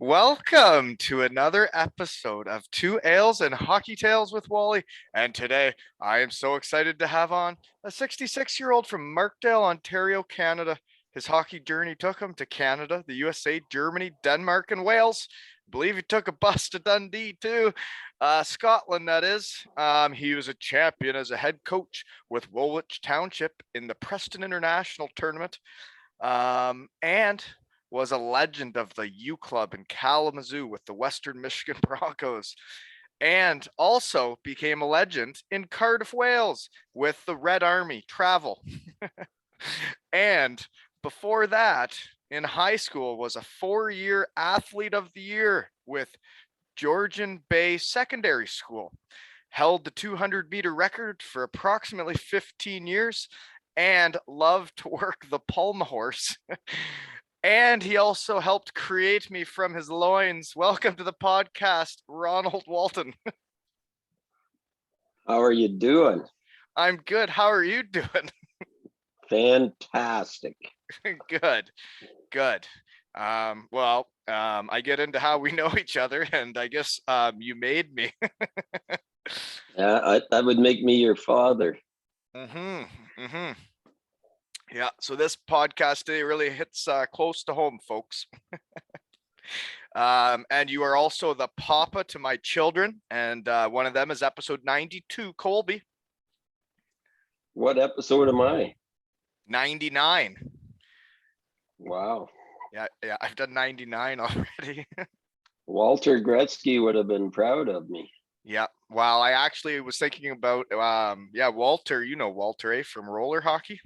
Welcome to another episode of Two Ales and Hockey Tales with Wally. And today I am so excited to have on a 66-year-old from Markdale, Ontario, Canada. His hockey journey took him to Canada, the USA, Germany, Denmark, and Wales. I believe he took a bus to Dundee too. Scotland, that is. He was a champion as a head coach with Woolwich Township in the Preston International Tournament. And was a legend of the U Club in Kalamazoo with the Western Michigan Broncos, and also became a legend in Cardiff, Wales with the Red Army Travel. And before that, in high school, was a 4-year athlete of the year with Georgian Bay Secondary School. Held the 200-meter record for approximately 15 years and loved to work the Palma horse. And he also helped create me from his loins. Welcome to the podcast, Ronald Walton. How are you doing? I'm good. How are you doing? Fantastic. Good. I get into how we know each other, and I guess you made me. Yeah, that would make me your father. Yeah, so this podcast today really hits close to home, folks. And you are also the papa to my children, and one of them is episode 92, Colby. What episode am I? 99. Wow. Yeah, I've done 99 already. Walter Gretzky would have been proud of me. Yeah, well, I actually was thinking about, Walter, you know Walter, from roller hockey?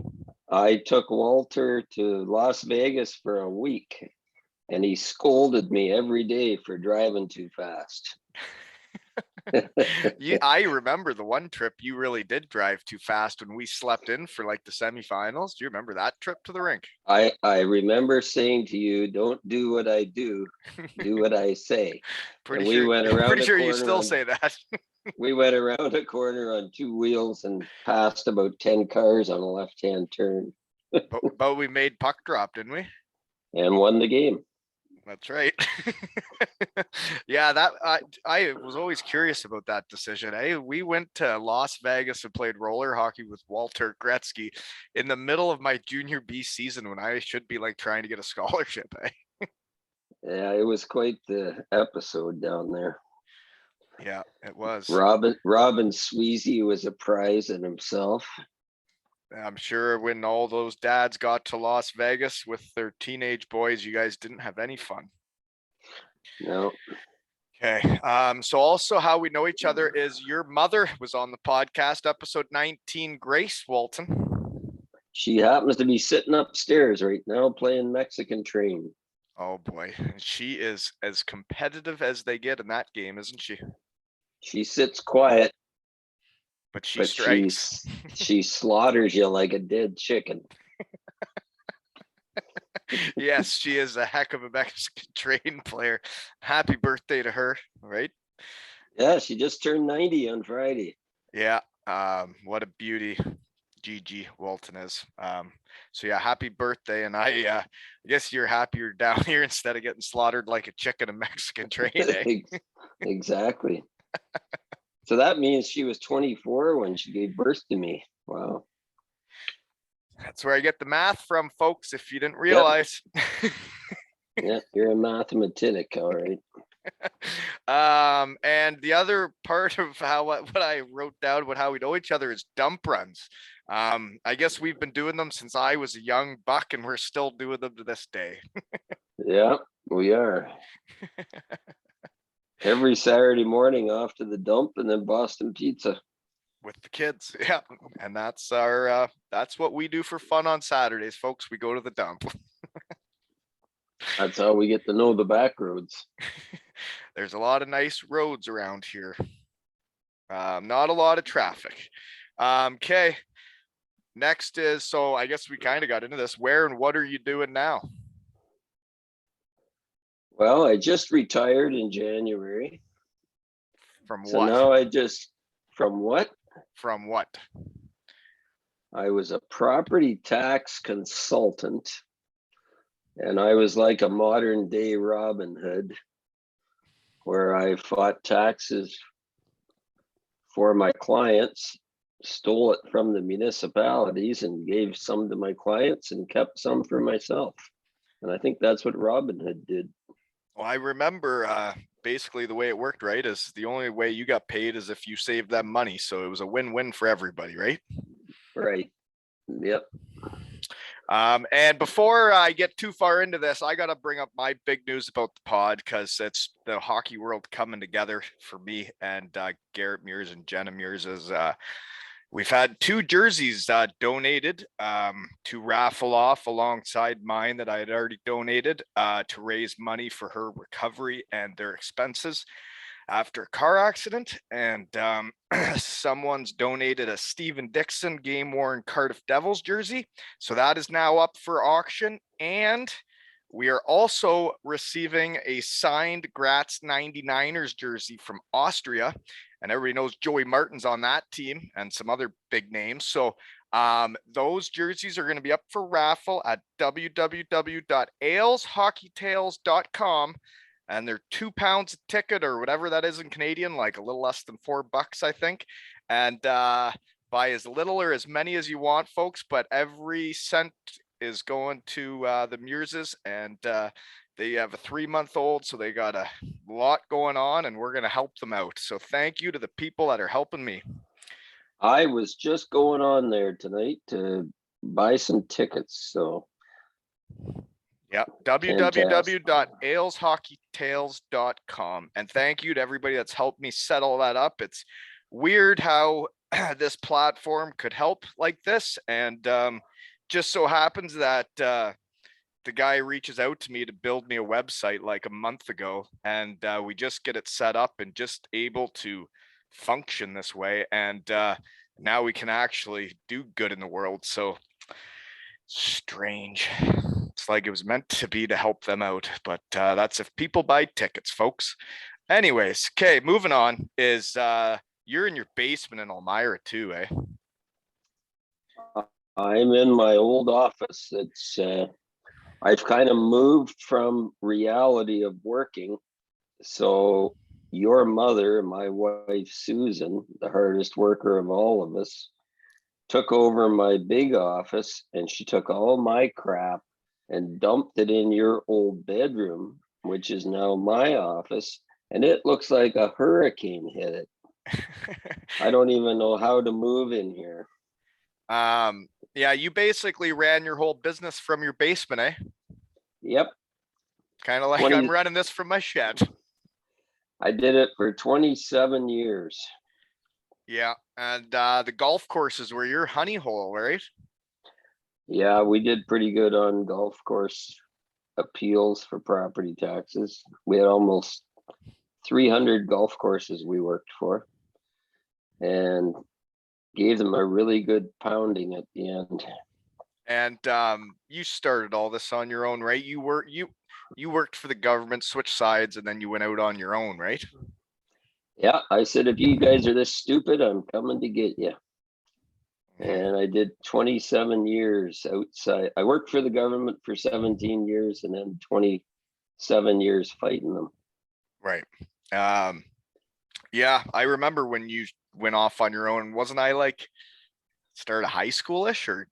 I took Walter to Las Vegas for a week, and he scolded me every day for driving too fast. I remember the one trip you really did drive too fast when we slept in for like the semifinals. Do you remember that trip to the rink? I remember saying to you, "Don't do what I do, do what I say." Pretty sure you still say that. We went around a corner on two wheels and passed about 10 cars on a left-hand turn. but we made puck drop, didn't we? And won the game. That's right. Yeah, that I was always curious about that decision. We went to Las Vegas and played roller hockey with Walter Gretzky in the middle of my junior B season when I should be like trying to get a scholarship. Yeah, it was quite the episode down there. Yeah, it was. Robin Sweezy was a prize in himself. I'm sure when all those dads got to Las Vegas with their teenage boys, you guys didn't have any fun. No. Okay. So also how we know each other is your mother was on the podcast, episode 19, Grace Walton. She happens to be sitting upstairs right now playing Mexican Train. Oh boy. She is as competitive as they get in that game, isn't she? She sits quiet. But she strikes. She slaughters you like a dead chicken. Yes, she is a heck of a Mexican Train player. Happy birthday to her, right? Yeah, she just turned 90 on Friday. Yeah, what a beauty Gigi Walton is. So yeah, happy birthday. And I guess you're happier down here instead of getting slaughtered like a chicken in Mexican Train. Eh? Exactly. So that means she was 24 when she gave birth to me. Wow. That's where I get the math from, folks, if you didn't realize. Yep. Yeah, you're a mathematician, all right. And the other part of what I wrote down about how we know each other is dump runs. I guess we've been doing them since I was a young buck, and we're still doing them to this day. Yeah, we are. Every Saturday morning off to the dump and then Boston Pizza. With the kids. Yeah. And that's that's what we do for fun on Saturdays, folks. We go to the dump. That's how we get to know the back roads. There's a lot of nice roads around here. Not a lot of traffic. Okay. Next is, so I guess we kind of got into this. Where and what are you doing now? Well, I just retired in January. From what? So now from what? From what? I was a property tax consultant And I was like a modern day Robin Hood, where I fought taxes for my clients, stole it from the municipalities and gave some to my clients and kept some for myself. And I think that's what Robin Hood did. Well, I remember basically the way it worked, right? Is the only way you got paid is if you saved them money. So it was a win-win for everybody, right? Right. Yep. And before I get too far into this, I got to bring up my big news about the pod because it's the hockey world coming together for me and Garrett Mears and Jenna Mears. We've had 2 jerseys donated to raffle off alongside mine that I had already donated to raise money for her recovery and their expenses after a car accident. And someone's donated a Steven Dixon game worn Cardiff Devils jersey. So that is now up for auction. And we are also receiving a signed Graz 99ers jersey from Austria. And everybody knows Joey Martin's on that team and some other big names. So those jerseys are going to be up for raffle at www.aleshockeytales.com. And they're £2 a ticket or whatever that is in Canadian, like a little less than $4, I think. And buy as little or as many as you want, folks. But every cent is going to the Mearses, and they have a 3-month-old, so they got a lot going on, and we're going to help them out. So thank you to the people that are helping me. I was just going on there tonight to buy some tickets. So yeah, www.aleshockeytales.com. And thank you to everybody that's helped me set all that up. It's weird how this platform could help like this. And just so happens that the guy reaches out to me to build me a website like a month ago, and we just get it set up and just able to function this way. And now we can actually do good in the world. So strange. It's like it was meant to be to help them out, but that's if people buy tickets, folks. Anyways, okay, moving on is you're in your basement in Elmira too, eh? I'm in my old office. It's I've kind of moved from reality of working. So your mother, my wife Susan, the hardest worker of all of us, took over my big office, and she took all my crap and dumped it in your old bedroom, which is now my office, and it looks like a hurricane hit it. I don't even know how to move in here. Yeah, you basically ran your whole business from your basement, eh? Yep. Kind of like 20 I'm running this from my shed. I did it for 27 years. Yeah, and the golf courses were your honey hole, right? Yeah, we did pretty good on golf course appeals for property taxes. We had almost 300 golf courses we worked for, and gave them a really good pounding at the end. And you started all this on your own, right? You worked for the government, switched sides, and then you went out on your own, right? Yeah, I said, if you guys are this stupid, I'm coming to get you. And I did 27 years outside. I worked for the government for 17 years and then 27 years fighting them. Right. Yeah, I remember when you went off on your own. Wasn't I like started high schoolish or?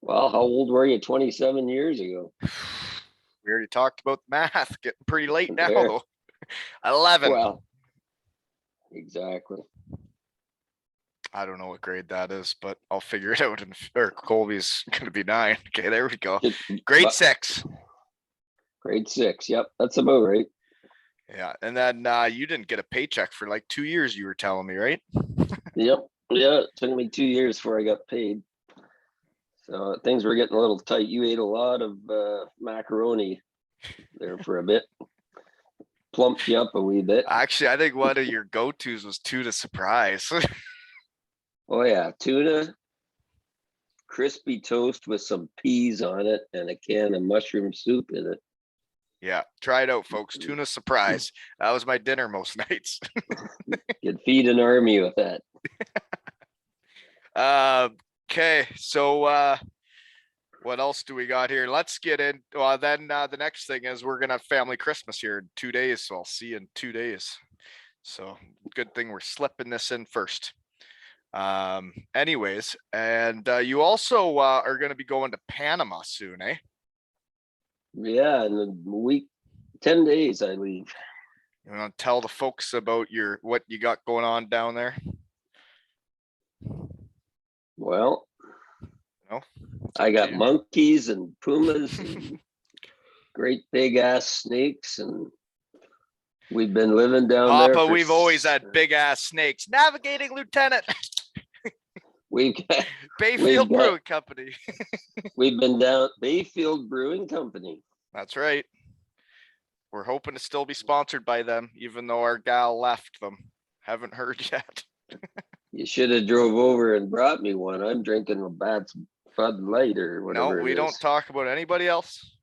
Well, how old were you 27 years ago? We already talked about the math. Getting pretty late now, There. though. 11. Well, exactly. I don't know what grade that is, but I'll figure it out. And or Colby's gonna be 9. Okay, there we go. Grade 6. Grade 6. Yep, that's about right. Yeah, and then you didn't get a paycheck for like 2 years. You were telling me, right? Yep. Yeah, it took me 2 years before I got paid. So things were getting a little tight. You ate a lot of macaroni there for a bit. Plumped you up a wee bit. Actually, I think one of your go-tos was tuna surprise. Oh yeah, tuna, crispy toast with some peas on it, and a can of mushroom soup in it. Yeah, try it out, folks. Tuna surprise. That was my dinner most nights. You'd feed an army with that. Okay, so What else do we got here? Let's get in. Well, then the next thing is we're gonna have family Christmas here in 2 days, so I'll see you in 2 days. So good thing we're slipping this in first. Anyways, and you also are gonna be going to Panama soon, eh? Yeah, in a week, 10 days I leave. You want to tell the folks about what you got going on down there? Well, No, I got monkeys and pumas and great big ass snakes, and we've been living down there. Papa, we've always had big ass snakes. Navigating Lieutenant. We've got Bayfield Brewing Company. We've been down Bayfield Brewing Company. That's right. We're hoping to still be sponsored by them, even though our gal left them. Haven't heard yet. You should have drove over and brought me one. I'm drinking a Bud Light or whatever. No, we don't talk about anybody else.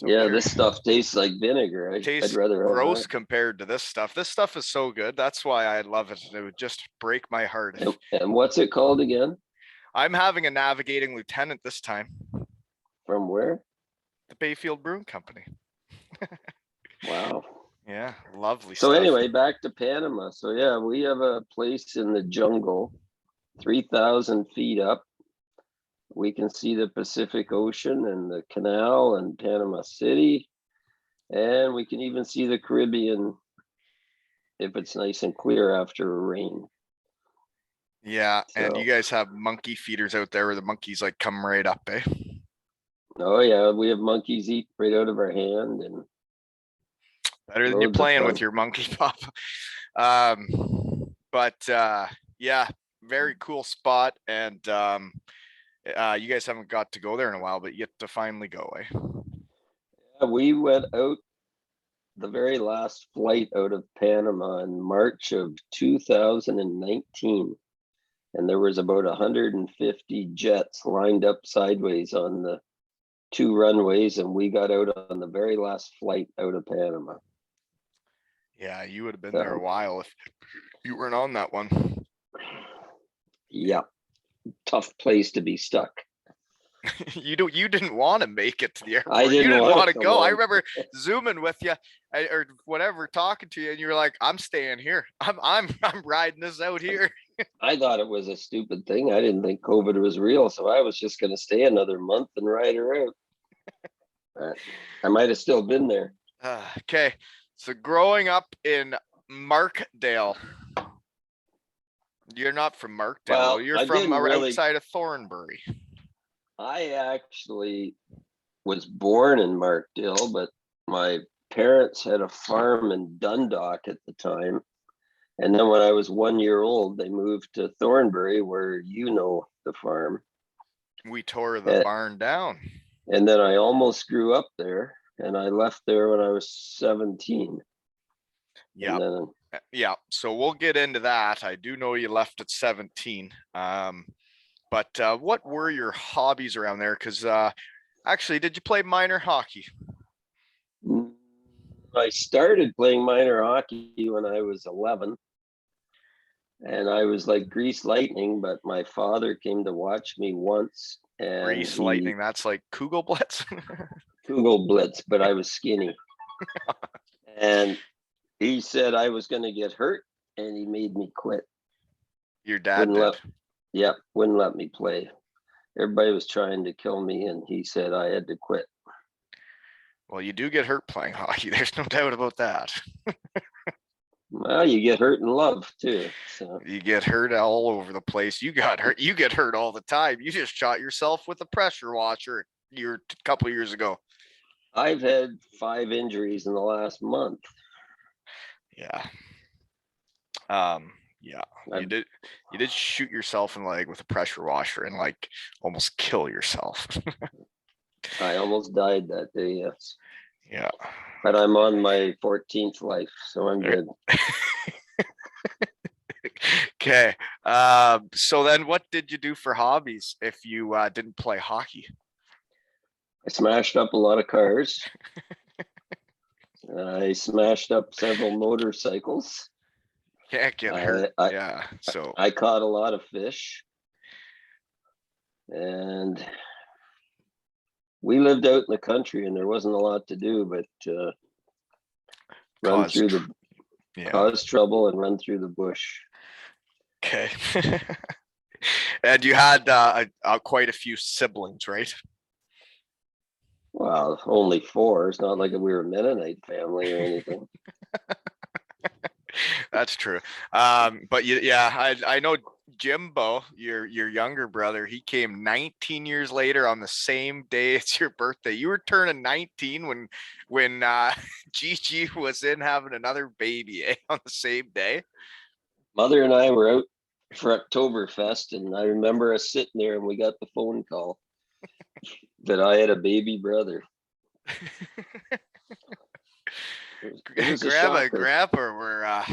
Yeah, this stuff tastes like vinegar. I'd rather have gross that. compared to this stuff. This stuff is so good. That's why I love it. It would just break my heart. And what's it called again? I'm having a Navigating Lieutenant this time. From where? The Bayfield Brewing Company. Wow. Yeah, lovely so stuff. Anyway, back to Panama. So yeah, we have a place in the jungle, 3,000 feet up. We can see the Pacific Ocean and the canal and Panama City. And we can even see the Caribbean if it's nice and clear after rain. Yeah, and you guys have monkey feeders out there where the monkeys like come right up, eh? Oh yeah, we have monkeys eat right out of our hand, and better than you playing with your monkey, Pop. Yeah, very cool spot, and you guys haven't got to go there in a while, but you get to finally go, eh? Yeah, we went out the very last flight out of Panama in March of 2019, and there was about 150 jets lined up sideways on the 2 runways, and we got out on the very last flight out of Panama. Yeah, you would have been there a while if you weren't on that one. Yeah, tough place to be stuck. You didn't want to make it to the airport. You didn't want to go. I remember zooming with you or whatever, talking to you, and you were like, "I'm staying here. I'm riding this out here." I thought it was a stupid thing. I didn't think COVID was real, so I was just going to stay another month and ride her out. I might have still been there. Okay, so growing up in Markdale, you're not from Markdale. Well, you're from outside of Thornbury. I actually was born in Markdale, but my parents had a farm in Dundalk at the time. And then when I was 1 year old, they moved to Thornbury, where you know the farm. We tore the barn down. And then I almost grew up there, and I left there when I was 17. Yeah. Yeah. So we'll get into that. I do know you left at 17. But what were your hobbies around there? Because actually, did you play minor hockey? I started playing minor hockey when I was 11. And I was like grease lightning, but my father came to watch me once. And grease lightning, that's like Kugelblitz? Kugelblitz, but I was skinny. And he said I was going to get hurt, and he made me quit. Your dad did? Wouldn't let me play. Everybody was trying to kill me, and he said I had to quit. Well, you do get hurt playing hockey. There's no doubt about that. Well, you get hurt in love too. So. You get hurt all over the place. You got hurt. You get hurt all the time. You just shot yourself with a pressure washer a couple of years ago. I've had 5 injuries in the last month. Yeah. Yeah. You did shoot yourself in the leg with a pressure washer and like almost kill yourself. I almost died that day, yes. Yeah. But I'm on my 14th life, so I'm good. Okay. So then what did you do for hobbies if you didn't play hockey? I smashed up a lot of cars. I smashed up several motorcycles. Can't get hurt. So I caught a lot of fish. And we lived out in the country and there wasn't a lot to do, but run Cause through the yeah. cause trouble and run through the bush. Okay. And you had quite a few siblings, right? Well, only four. It's not like we were a Mennonite family or anything. That's true. But yeah, I know Jimbo, your younger brother. He came 19 years later on the same day it's your birthday. You were turning 19 when Gigi was in having another baby, on the same day. Mother and I were out for Oktoberfest, and I remember us sitting there, and we got the phone call that I had a baby brother. It was a Grandma and shocker. Grandpa were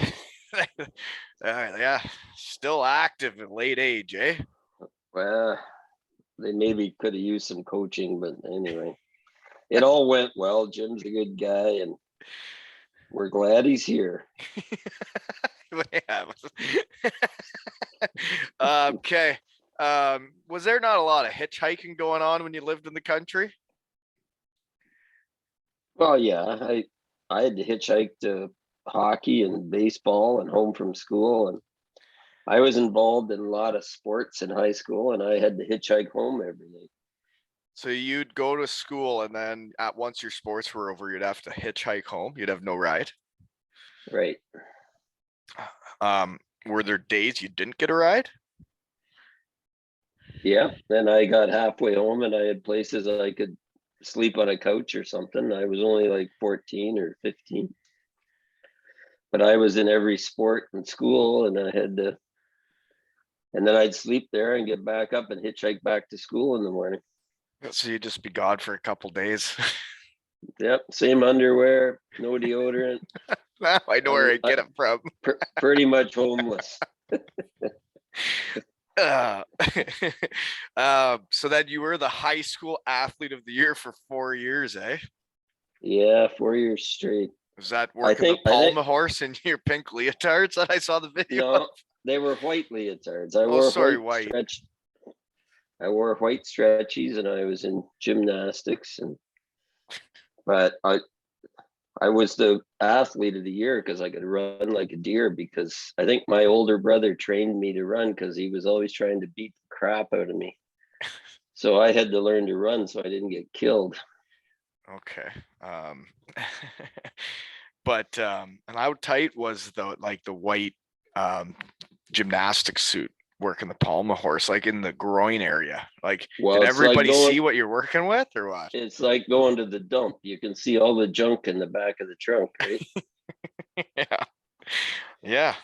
yeah, still active in late age, eh? Well, they maybe could have used some coaching, but anyway, it all went well. Jim's a good guy, and we're glad he's here. Yeah. Okay. Was there not a lot of hitchhiking going on when you lived in the country? Well, yeah, I had to hitchhike to hockey and baseball and home from school, and I was involved in a lot of sports in high school, and I had to hitchhike home every day. So you'd go to school and then at once your sports were over, you'd have to hitchhike home. You'd have no ride. Right. Were there days you didn't get a ride? Yeah. Then I got halfway home and I had places I could sleep on a couch or something. I was only like 14 or 15. But I was in every sport in school and and then I'd sleep there and get back up and hitchhike back to school in the morning. So you'd just be gone for a couple days. Yep. Same underwear, no deodorant. Now I know where I get it from. Pretty much homeless. Uh, so then you were the high school athlete of the year for 4 years, eh? Yeah, 4 years straight. Was that I working the think I think Palma horse in your pink leotards that I saw the video of? no, they were white leotards. Oh, sorry, white. I wore white stretchies and I was in gymnastics but I was the athlete of the year because I could run like a deer because I think my older brother trained me to run because he was always trying to beat the crap out of me. So I had to learn to run so I didn't get killed. Okay. But and how tight was the white gymnastics suit working the Palma horse, like in the groin area? Like, Well, did it's like everybody see what you're working with or what? it's like going to the dump. You can see all the junk in the back of the trunk, right? Yeah. Yeah.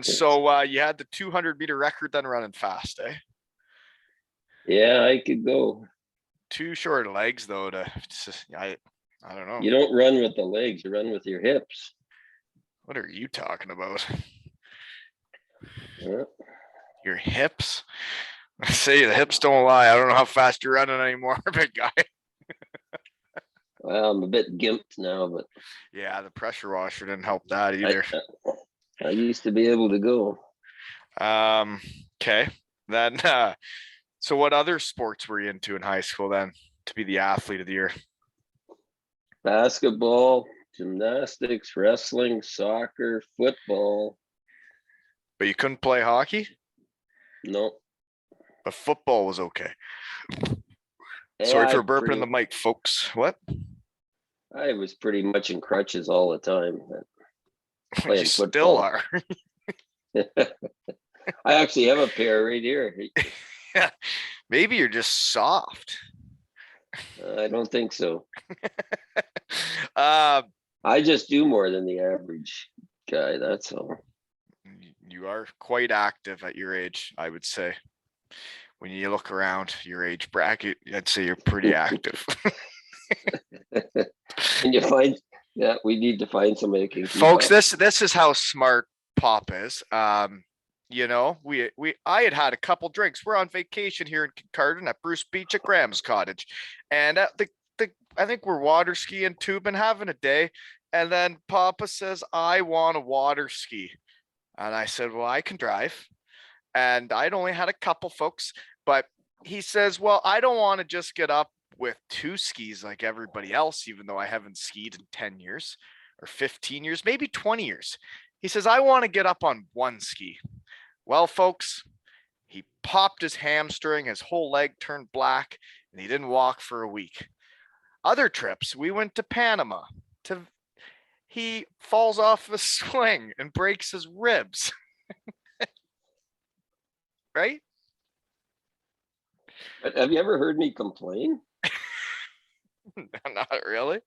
So you had the 200-meter record then running fast, eh? Yeah, I could go. Too short legs though I don't know. You don't run with the legs, you run with your hips. What are you talking about? Yeah. Your hips? I say the hips don't lie. I don't know how fast you're running anymore, big guy. Well, I'm a bit gimped now, but Yeah, the pressure washer didn't help that either. I used to be able to go. Okay. Then so what other sports were you into in high school then to be the athlete of the year? Basketball, gymnastics, wrestling, soccer, football. But you couldn't play hockey? No. But football was okay. Sorry for burping in the mic, folks. What? I was pretty much in crutches all the time. You still are. I actually have a pair right here. Yeah. Maybe you're just soft. I don't think so. Uh, I just do more than the average guy. That's all. You are quite active at your age, I would say. When you look around your age bracket, I'd say you're pretty active. Can you find? Yeah, we need to find somebody who can keep Folks, up. this is how smart Pop is. You know, I had a couple drinks. We're on vacation here in Kincardine at Bruce Beach at Graham's cottage, and I think we're water skiing, tubing, having a day, and then Papa says, "I want to water ski," and I said, "Well, I can drive," and I'd only had a couple, folks, but he says, "Well, I don't want to just get up with 2 skis like everybody else, even though I haven't skied in 10 years or 15 years, maybe 20 years. He says, I want to get up on 1 ski. Well, folks, he popped his hamstring, his whole leg turned black, and he didn't walk for a week. Other trips, we went to Panama. He falls off a swing and breaks his ribs. Right? Have you ever heard me complain? Not really.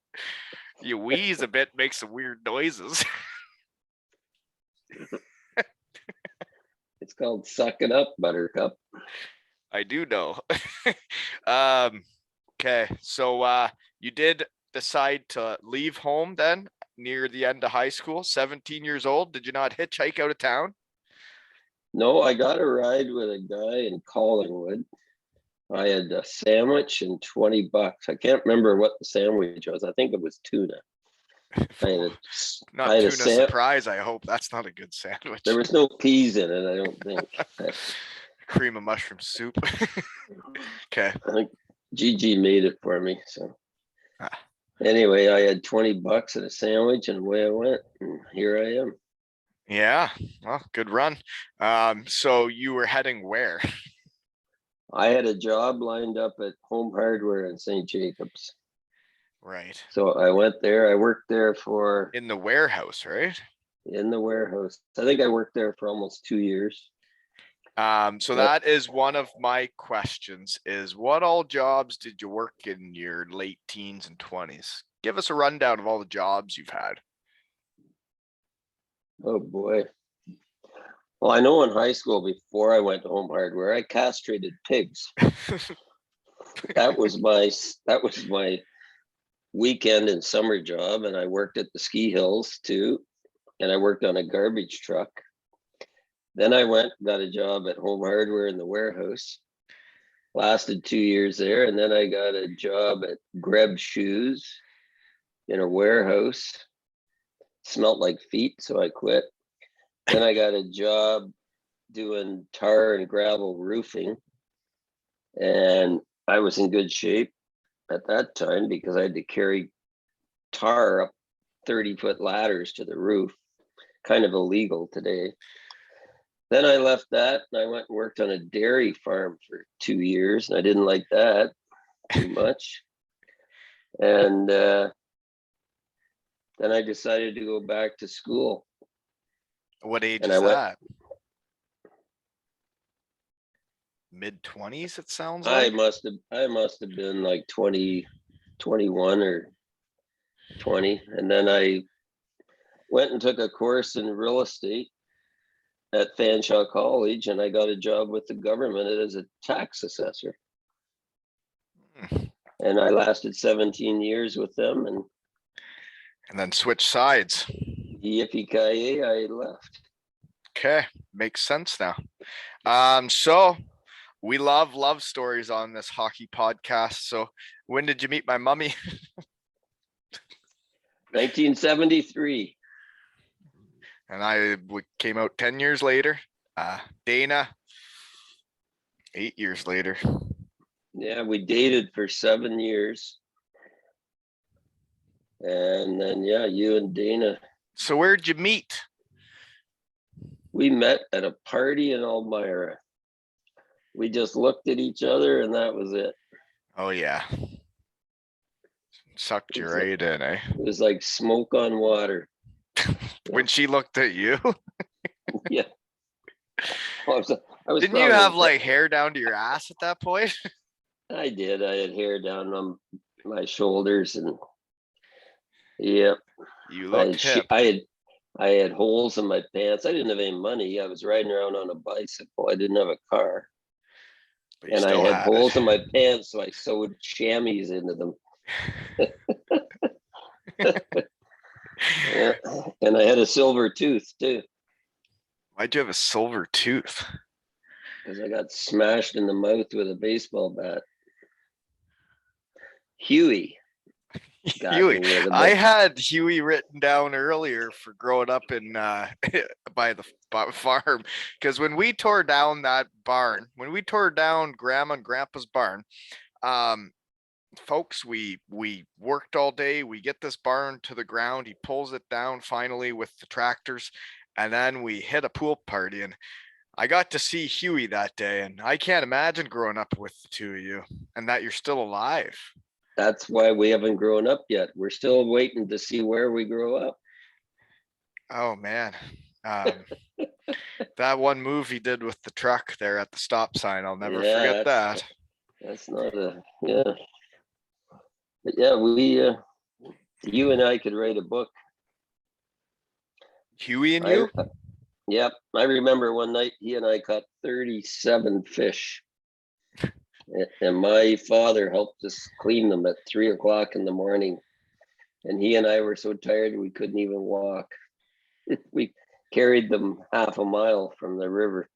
You wheeze a bit, make some weird noises. It's called Suck It Up, Buttercup. I do know. Okay, so you did decide to leave home then near the end of high school, 17 years old. Did you not hitchhike out of town? No, I got a ride with a guy in Collingwood. I had a sandwich and $20. I can't remember what the sandwich was. I think it was tuna. Not tuna surprise, I hope. That's not a good sandwich. There was no peas in it, I don't think. Cream of mushroom soup. Okay. I think Gigi made it for me. So anyway, I had $20 and a sandwich, and away I went. And here I am. Yeah, well, good run. So you were heading where? I had a job lined up at Home Hardware in St. Jacobs. Right. So I went there. I worked there for in the warehouse, right? In the warehouse. I think I worked there for almost 2 years. So that is one of my questions is what all jobs did you work in your late teens and 20s? Give us a rundown of all the jobs you've had. Oh boy. Well, I know in high school before I went to Home Hardware, I castrated pigs. That was my weekend and summer job, and I worked at the ski hills too, and I worked on a garbage truck. Then I got a job at Home Hardware in the warehouse. Lasted 2 years there, and then I got a job at Greb Shoes in a warehouse. Smelled like feet, so I quit. Then I got a job doing tar and gravel roofing, and I was in good shape at that time because I had to carry tar up 30-foot ladders to the roof. Kind of illegal today. Then I left that and I went and worked on a dairy farm for 2 years, and I didn't like that too much. And then I decided to go back to school. What age is that? Mid-20s, it sounds like. I must have been like 20, 21 or 20. And then I went and took a course in real estate at Fanshawe College, and I got a job with the government as a tax assessor. And I lasted 17 years with them, and then switched sides. Yippee-ki-yay, I left. Okay, makes sense now. So we love stories on this hockey podcast. So when did you meet my mummy? 1973. And we came out 10 years later. Dana, 8 years later. Yeah, we dated for 7 years. And then, yeah, you and Dana. So where'd you meet? We met at a party in Elmira. We just looked at each other and that was it. Oh, yeah. Sucked you right in, eh? It was like smoke on water. When she looked at you? Yeah. I was Didn't you have like hair down to your ass at that point? I did. I had hair down on my shoulders, and yeah. You looked hip. I had holes in my pants. I didn't have any money. I was riding around on a bicycle. I didn't have a car. And I had holes in my pants, so I sewed chamois into them. Yeah. And I had a silver tooth too. Why'd you have a silver tooth? Because I got smashed in the mouth with a baseball bat. Huey. I had Huey written down earlier for growing up in by the farm, because when we tore down that barn, when we tore down Grandma and Grandpa's barn, folks, we worked all day. We get this barn to the ground. He pulls it down finally with the tractors, and then we hit a pool party. And I got to see Huey that day, and I can't imagine growing up with the two of you, and that you're still alive. That's why we haven't grown up yet. We're still waiting to see where we grow up. Oh man. Um, that one move he did with the truck there at the stop sign, I'll never Yeah, forget that. that's not a yeah. But yeah, you and I could write a book. Huey and I you? Yep, I remember one night he and I caught 37 fish, and my father helped us clean them at 3 o'clock in the morning. And he and I were so tired we couldn't even walk. We carried them half a mile from the river.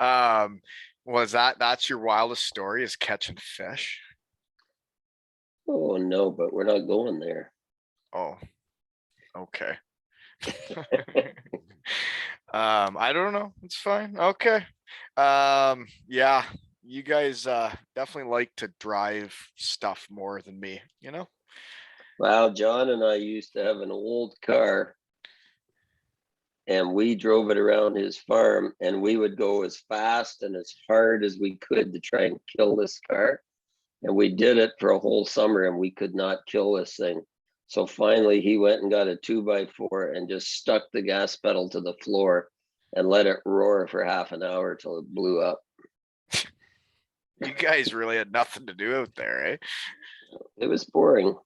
um, was that's your wildest story is catching fish? Oh no, but we're not going there. Oh, okay. I don't know. It's fine. Okay. Yeah, you guys definitely like to drive stuff more than me, you know? Well, John and I used to have an old car, and we drove it around his farm, and we would go as fast and as hard as we could to try and kill this car. And we did it for a whole summer, and we could not kill this thing. So finally, he went and got a 2x4 and just stuck the gas pedal to the floor and let it roar for half an hour till it blew up. You guys really had nothing to do out there, eh? It was boring.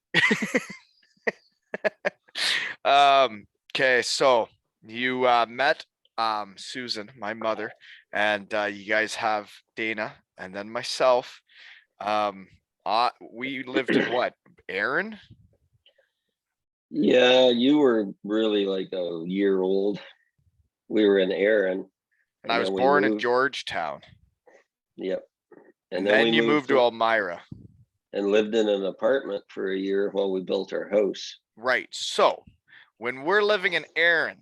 Okay, so you met Susan, my mother, and you guys have Dana and then myself. We lived in what? Aaron? Yeah, you were really like a year old. We were in Aaron, And I and was then we born in moved. Georgetown. Yep. And And then then we you moved moved to Elmira. and lived in an apartment for a year while we built our house. Right. So when we're living in Aaron,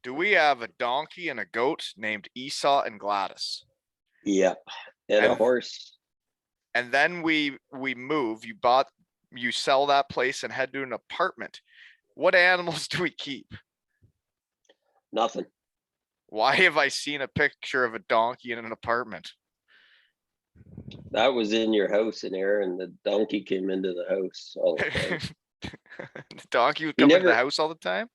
do we have a donkey and a goat named Easaw and Gladys? Yep. And a And horse. and then we move, you sell that place and head to an apartment. What animals do we keep? Nothing. Why have I seen a picture of a donkey in an apartment? That was in your house in Aaron. The donkey came into the house all the time. The donkey would He come into the never, house all the time.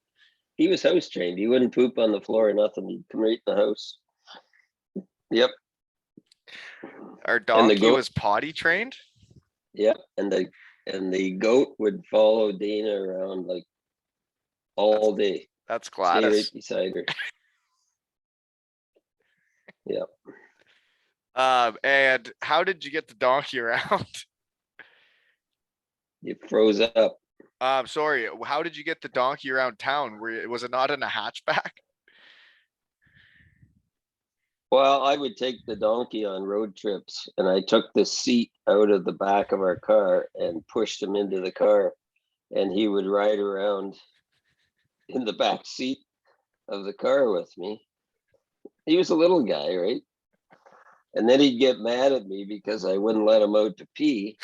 he was house trained. He wouldn't poop on the floor or nothing. He'd come right in the house. Yep. Our And the donkey goat, was potty trained. yep. And the goat would follow Dana around like That's all day. that's Stay right Gladys. beside her. Yep. And how did you get the donkey around? You froze up. Sorry, how did you get the donkey around town? Was it not in a hatchback? Well, I would take the donkey on road trips, and I took the seat out of the back of our car and pushed him into the car, and he would ride around in the back seat of the car with me. He was a little guy, right? And then he'd get mad at me because I wouldn't let him out to pee.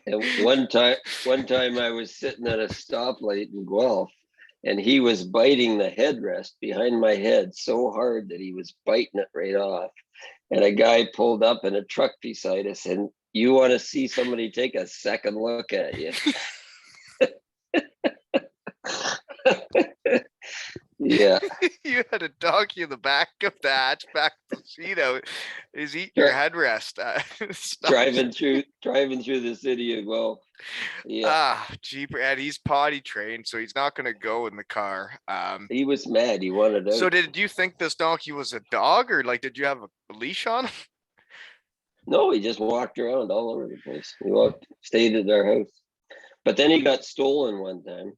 And one time I was sitting at a stoplight in Guelph, and he was biting the headrest behind my head so hard that he was biting it right off. And a guy pulled up in a truck beside us, and you want to see somebody take a second look at you. Yeah. You had a donkey in the back of the hatchback of the seat out. He's eating your Dri- headrest. driving through the city of Guelph. Yeah. Jeeper, and he's potty trained, so he's not gonna go in the car. He was mad. He wanted So out. did you think this donkey was a dog, or like did you have a leash on him? No, he just walked around all over the place. Stayed at our house. But then he got stolen one time.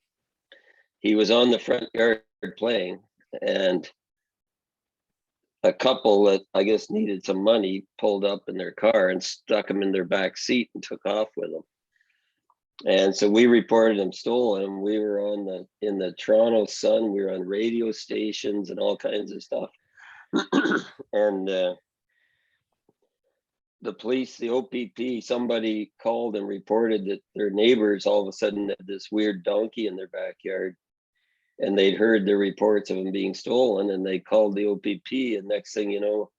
He was on the front yard playing, and a couple that I guess needed some money pulled up in their car and stuck him in their back seat and took off with him. And so we reported him stolen. We were in the Toronto Sun. We were on radio stations and all kinds of stuff. And the police, the OPP, somebody called and reported that their neighbors all of a sudden had this weird donkey in their backyard, and they'd heard the reports of him being stolen, and they called the OPP, and next thing you know,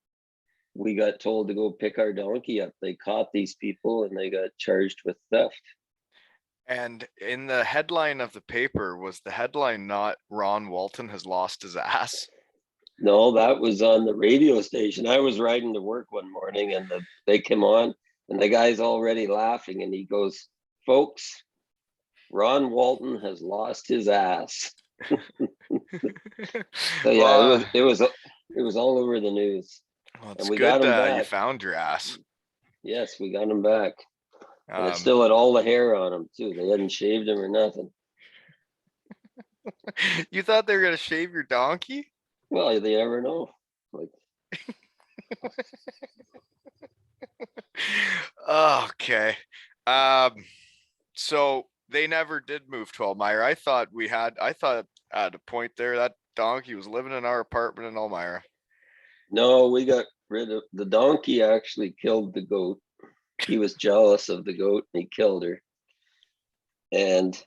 we got told to go pick our donkey up. They caught these people and they got charged with theft. And in the headline of the paper, was the headline not Ron Walton has lost his ass? No, that was on the radio station. I was riding to work one morning and they came on and the guy's already laughing and he goes, "Folks, Ron Walton has lost his ass." So yeah, it was all over the news. Well, And it's we got good him you back. found your ass. Yes, we got him back. And it Um, still had all the hair on him too. They hadn't shaved him or nothing. you thought they were gonna shave your donkey? Well, they never know. Like, Okay. So they never did move to Elmira. I thought at a point there that donkey was living in our apartment in Elmira. no, we got rid of the donkey. Actually killed the goat. He was jealous of the goat and he killed her. And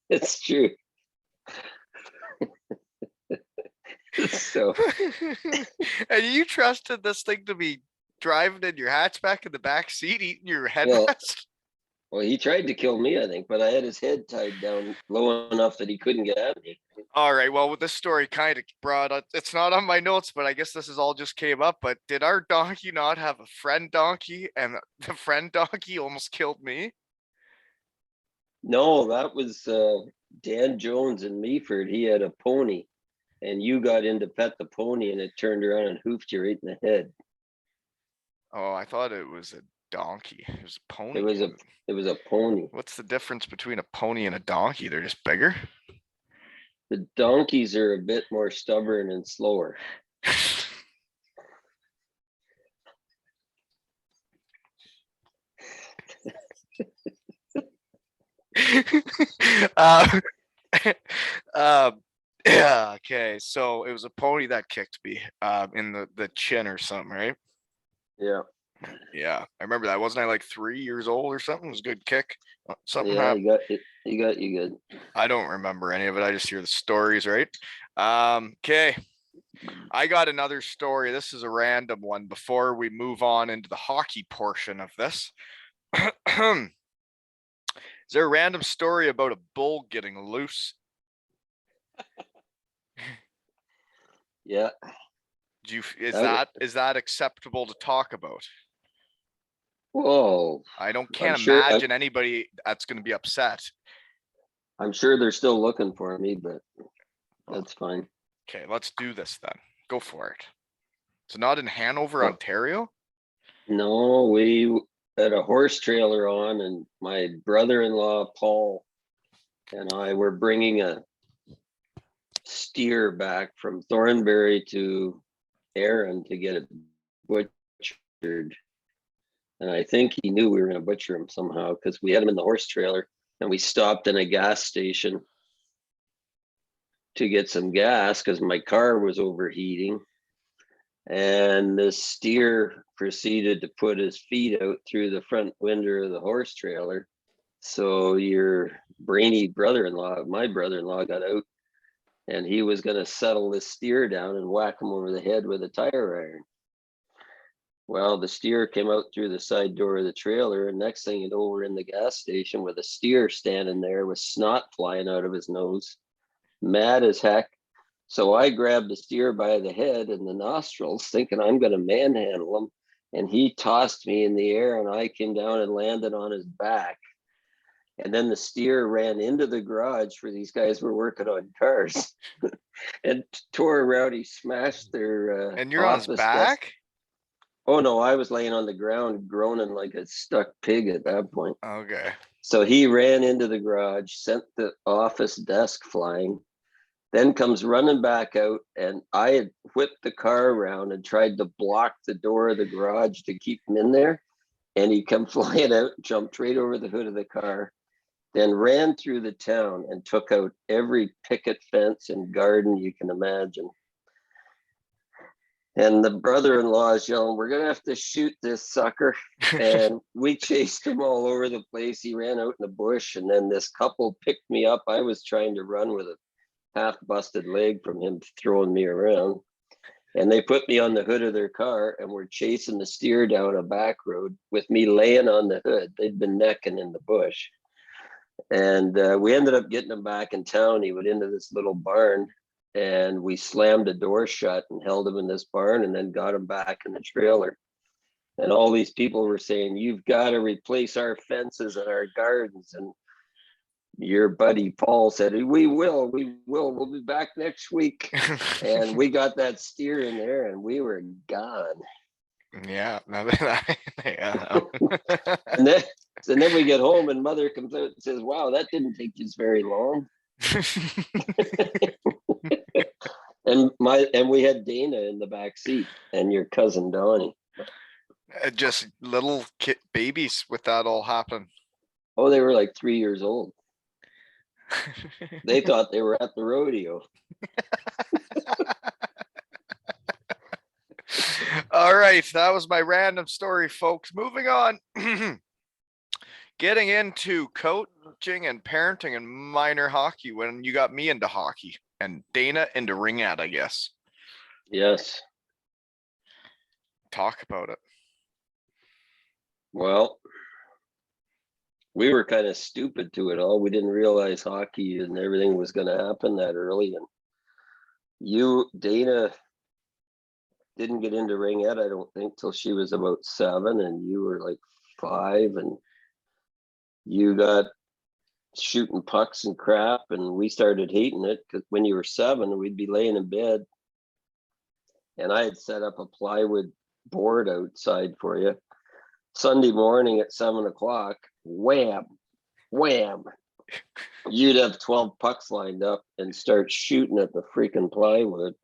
it's true. So And you trusted this thing to be driving in your hatchback in the back seat, eating your well, headrest? well, he tried to kill me, I think, but I had his head tied down low enough that he couldn't get at me. All right. Well, with this story kind of brought up, it's not on my notes, but I guess this is all just came up. But did our donkey not have a friend donkey, and the friend donkey almost killed me? No, that was Dan Jones in Meaford. He had a pony, and you got in to pet the pony, and it turned around and hoofed you right in the head. Oh, I thought it was a donkey. It was a pony. It was a pony. What's the difference between a pony and a donkey? They're just bigger. The donkeys are a bit more stubborn and slower. uh, yeah. Okay. So it was a pony that kicked me in the chin or something, right? Yeah. Yeah, I remember that. Wasn't I like 3 years old or something? It was a good kick. Something Yeah, happened. he got it. He got you good. I don't remember any of it. I just hear the stories, right? Okay. I got another story. This is a random one before we move on into the hockey portion of this. Is there a random story about a bull getting loose? Yeah. Is that acceptable to talk about? Whoa. I I'm can't sure. imagine anybody that's going to be upset. I'm sure they're still looking for me, but that's fine. Okay, let's do this then. Go for it. It's not in Hanover, Oh, Ontario? no, we had a horse trailer on, and my brother-in-law Paul and I were bringing a steer back from Thornbury to Aaron to get it butchered. And I think he knew we were going to butcher him somehow because we had him in the horse trailer, and we stopped in a gas station to get some gas because my car was overheating. And this steer proceeded to put his feet out through the front window of the horse trailer. So your brainy brother-in-law, my brother-in-law, got out, and he was going to settle this steer down and whack him over the head with a tire iron. Well, the steer came out through the side door of the trailer, and next thing you know, we're in the gas station with a steer standing there with snot flying out of his nose, mad as heck. So I grabbed the steer by the head and the nostrils, thinking I'm going to manhandle him. And he tossed me in the air, and I came down and landed on his back. And then the steer ran into the garage where these guys were working on cars and tore around. He smashed their And you're on his office desk. back? Oh no, I was laying on the ground groaning like a stuck pig at that point. Okay. So he ran into the garage, sent the office desk flying, then comes running back out, and I had whipped the car around and tried to block the door of the garage to keep him in there. And he come flying out, jumped right over the hood of the car, then ran through the town and took out every picket fence and garden you can imagine. And the brother-in-law is yelling, "We're gonna have to shoot this sucker." And we chased him all over the place. He ran out in the bush, and then this couple picked me up. I was trying to run with a half busted leg from him throwing me around. And they put me on the hood of their car and were chasing the steer down a back road with me laying on the hood. They'd been necking in the bush. And we ended up getting him back in town. He went into this little barn, and we slammed the door shut and held him in this barn, and then got him back in the trailer. And all these people were saying, "You've got to replace our fences and our gardens." And your buddy Paul said, we'll be back next week." And we got that steer in there and we were gone. Yeah. Yeah. And then we get home and mother comes out and says, "Wow, that didn't take you very long." And we had Dana in the back seat and your cousin Donnie. Just little babies with that all happen. Oh, they were like 3 years old. They thought they were at the rodeo. All right, that was my random story, folks. Moving on. Getting into coaching and parenting and minor hockey when you got me into hockey and Dana into ringette, I guess. Yes. Talk about it. Well, we were kind of stupid to it all. We didn't realize hockey and everything was going to happen that early. And Dana, didn't get into ringette, I don't think, till she was about 7, and you were like 5, and you got shooting pucks and crap, and we started hating it because when you were 7, we'd be laying in bed, and I had set up a plywood board outside for you. Sunday morning at 7 o'clock, wham, wham, you'd have 12 pucks lined up and start shooting at the freaking plywood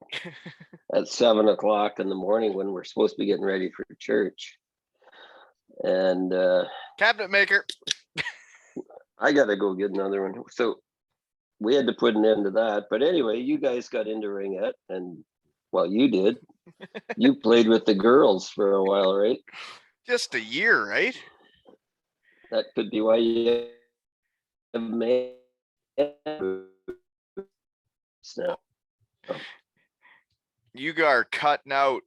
at 7 o'clock in the morning when we're supposed to be getting ready for church. And cabinet maker. I gotta go get another one. So we had to put an end to that. But anyway, you guys got into ringette, and well, you did. You played with the girls for a while, right? Just a year, right? That could be why you have man now. You are cutting out.